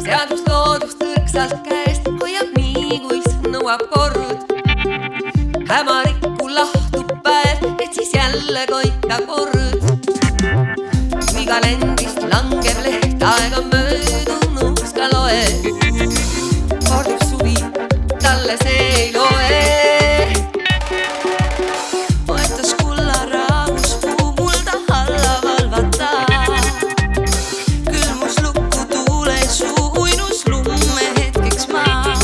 seadust loodust tõrksalt käest hoiab nii, kuis nõuab kord. Hämariku lahtub päev, et siis jälle koita kord. Kui kalendrist langeb leht, aega möödunuks ka loe. Kordub suvi, talle see ei loe. Poetas kulla raadus puu mulda alla valvata. Külmus lukku tuule suu, uinus lumme hetkeks maa.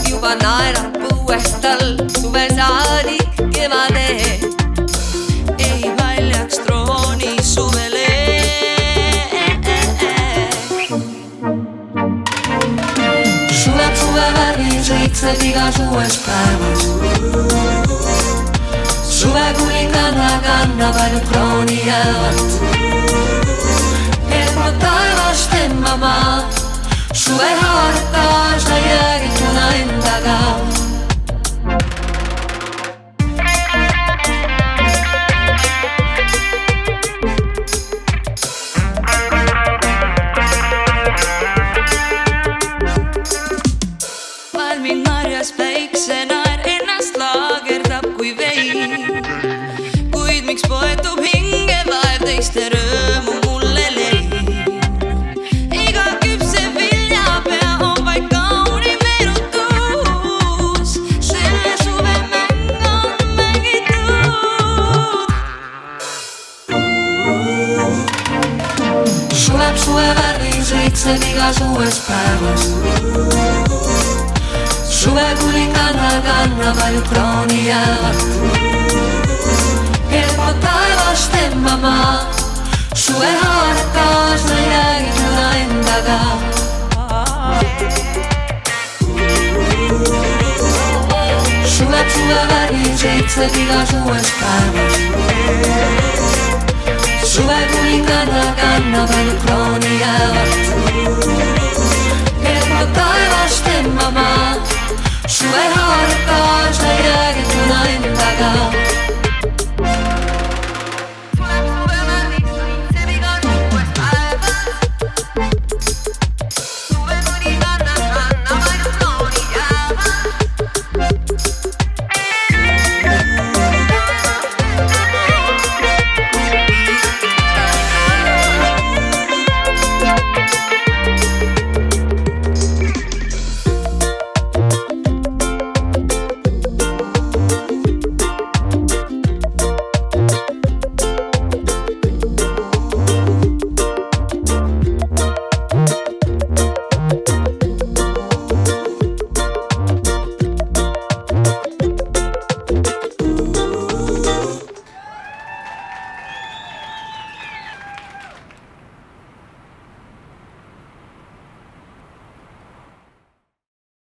Juba naerab põuest tal suve saadik kevade. Ei valjaks trooni suvele. Suleb suve värvil, sõitseb igas uues päevas. Suve kuninganna kannab ainult krooni jäävat. Erma taevast emma maa, suve haarab kaasa jäägituna endaga. Valmin marjas päikse naer ennast laagerdab kui vein. Kuid miks poetub hinge vaev teiste rõõmu mulle lein. Iga küpse viljapea on vaid kauni meenutus. Selle suve mäng on mängitud. Suleb suve värvil, sõitseb igas uues päevas. Suve kuninganna kannab ainult krooni jäävat. Erma taevast emma maa, suve haarab kaasa jäägituna endaga. Suleb suve värvil, sõitseb igas uues päevas. Suve kuninganna kannab ainult krooni jäävat. Erma taevast emma maa, suve haarab kaasa jäägituna endaga.